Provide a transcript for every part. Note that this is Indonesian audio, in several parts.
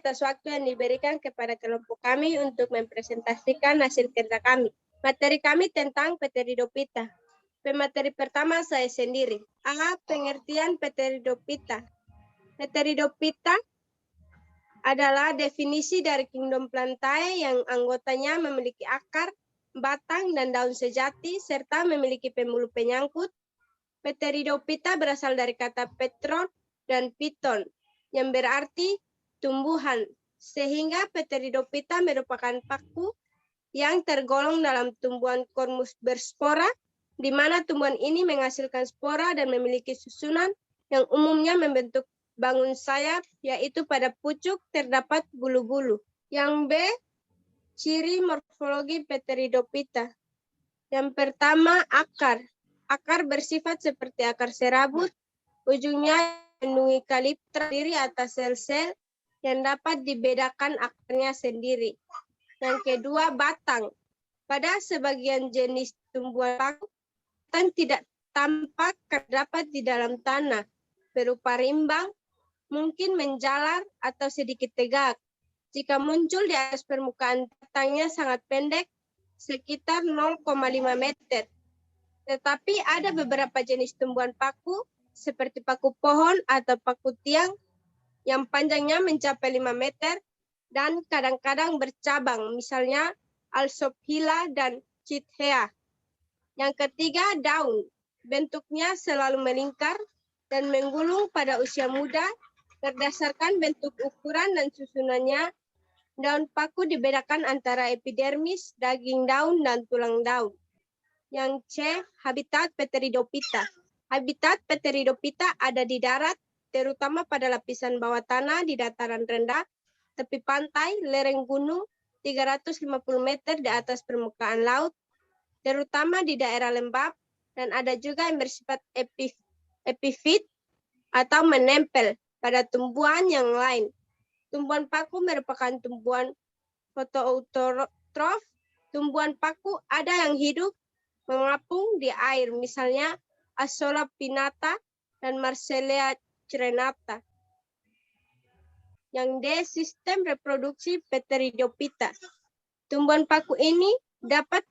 atas waktu yang diberikan kepada kelompok kami untuk mempresentasikan hasil kerja kami. Materi kami tentang Pteridophyta. Pemateri pertama saya sendiri. A. Pengertian Pteridophyta. Pteridophyta adalah definisi dari kingdom Plantae yang anggotanya memiliki akar, batang, dan daun sejati, serta memiliki pembuluh penyangkut. Pteridophyta berasal dari kata petron dan piton, yang berarti tumbuhan, sehingga Pteridophyta merupakan paku yang tergolong dalam tumbuhan Cormus berspora, di mana tumbuhan ini menghasilkan spora dan memiliki susunan yang umumnya membentuk bangun sayap, yaitu pada pucuk terdapat bulu-bulu. Yang B, ciri morfologi Pteridophyta. Yang pertama, akar. Akar bersifat seperti akar serabut, ujungnya melindungi kaliptra diri atas sel-sel yang dapat dibedakan akarnya sendiri. Yang kedua, batang. Pada sebagian jenis tumbuhan paku, batang tidak tampak terdapat di dalam tanah, berupa rimbang, mungkin menjalar atau sedikit tegak. Jika muncul di atas permukaan, batangnya sangat pendek, sekitar 0,5 meter. Tetapi ada beberapa jenis tumbuhan paku, seperti paku pohon atau paku tiang, yang panjangnya mencapai 5 meter, dan kadang-kadang bercabang, misalnya Alsophylla dan Chithea. Yang ketiga, daun. Bentuknya selalu melingkar dan menggulung pada usia muda. Berdasarkan bentuk ukuran dan susunannya, daun paku dibedakan antara epidermis, daging daun, dan tulang daun. Yang C, habitat Pteridophyta. Habitat Pteridophyta ada di darat, terutama pada lapisan bawah tanah di dataran rendah, tepi pantai, lereng gunung, 350 meter di atas permukaan laut, terutama di daerah lembab, dan ada juga yang bersifat epifit atau menempel pada tumbuhan yang lain. Tumbuhan paku merupakan tumbuhan fotoautotrof. Tumbuhan paku ada yang hidup mengapung di air, misalnya Azolla pinnata dan Marcellea crenata. Yang D, sistem reproduksi Pteridophyta. Tumbuhan paku ini dapat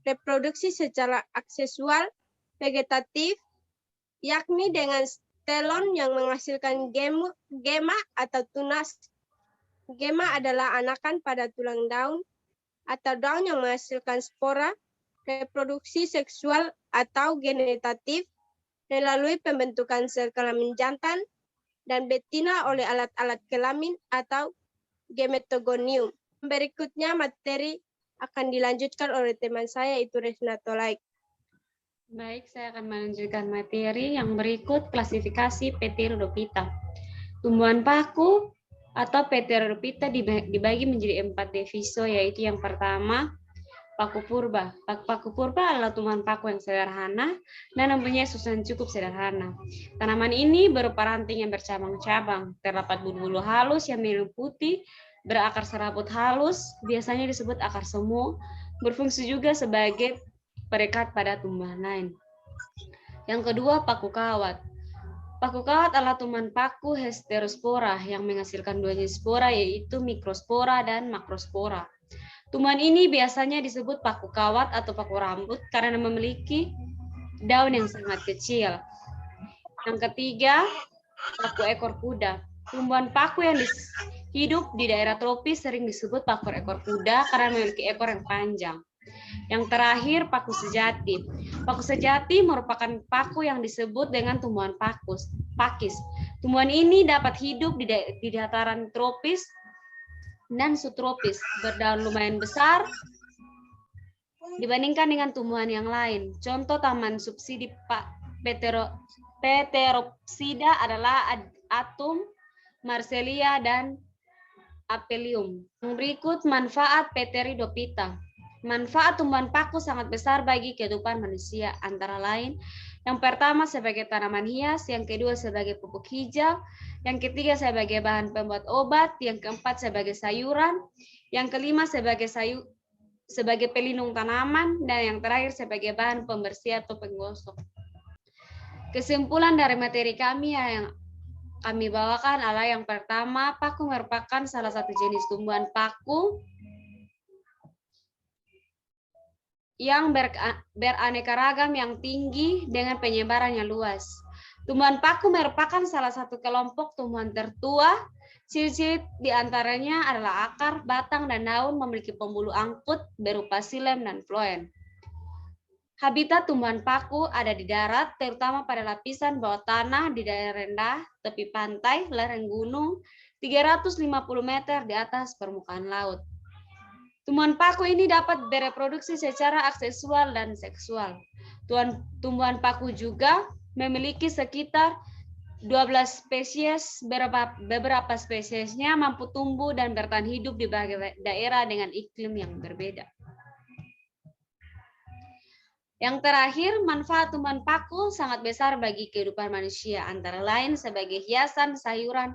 reproduksi secara aksesual vegetatif, yakni dengan stelon yang menghasilkan gema atau tunas. Gema adalah anakan pada tulang daun atau daun yang menghasilkan spora. Reproduksi seksual atau genetatif melalui pembentukan sel kelamin jantan dan betina oleh alat-alat kelamin atau gametogonium. Berikutnya materi akan dilanjutkan oleh teman saya, itu Resna Tolaik. Baik, saya akan melanjutkan materi yang berikut, klasifikasi Pteridophyta. Tumbuhan paku atau Pteridophyta dibagi menjadi 4 diviso, yaitu yang pertama, paku purba. Paku purba adalah tumbuhan paku yang sederhana dan mempunyai susunan cukup sederhana. Tanaman ini berupa ranting yang bercabang-cabang, terdapat bulu-bulu halus yang meliputi, berakar serabut halus, biasanya disebut akar semu, berfungsi juga sebagai perekat pada tumbuhan lain. Yang kedua, paku kawat. Paku kawat adalah tumbuhan paku heterospora yang menghasilkan 2 jenis spora, yaitu mikrospora dan makrospora. Tumbuhan ini biasanya disebut paku kawat atau paku rambut karena memiliki daun yang sangat kecil. Yang ketiga, paku ekor kuda. Tumbuhan paku yang hidup di daerah tropis sering disebut paku ekor kuda karena memiliki ekor yang panjang. Yang terakhir, paku sejati. Paku sejati merupakan paku yang disebut dengan tumbuhan pakis. Tumbuhan ini dapat hidup di dataran tropis dan subtropis, berdaun lumayan besar dibandingkan dengan tumbuhan yang lain. Contoh taman subsidi Pteropsida adalah Atum, Marcellea, dan Apelium. Berikut manfaat Pteridophyta. Manfaat tumbuhan paku sangat besar bagi kehidupan manusia, antara lain yang pertama sebagai tanaman hias, yang kedua sebagai pupuk hijau, yang ketiga sebagai bahan pembuat obat, yang keempat sebagai sayuran, yang kelima sebagai pelindung tanaman, dan yang terakhir sebagai bahan pembersih atau penggosok. Kesimpulan dari materi kami yang kami bawakan adalah yang pertama, paku merupakan salah satu jenis tumbuhan paku yang beraneka ragam yang tinggi dengan penyebaran yang luas. Tumbuhan paku merupakan salah satu kelompok tumbuhan tertua. Ciri-ciri diantaranya adalah akar, batang, dan daun memiliki pembuluh angkut berupa xilem dan floem. Habitat tumbuhan paku ada di darat, terutama pada lapisan bawah tanah di daerah rendah, tepi pantai, lereng gunung, 350 meter di atas permukaan laut. Tumbuhan paku ini dapat bereproduksi secara aseksual dan seksual. Tumbuhan paku juga memiliki sekitar 12 spesies, beberapa spesiesnya mampu tumbuh dan bertahan hidup di berbagai daerah dengan iklim yang berbeda. Yang terakhir, manfaat tumbuhan paku sangat besar bagi kehidupan manusia, antara lain sebagai hiasan sayuran,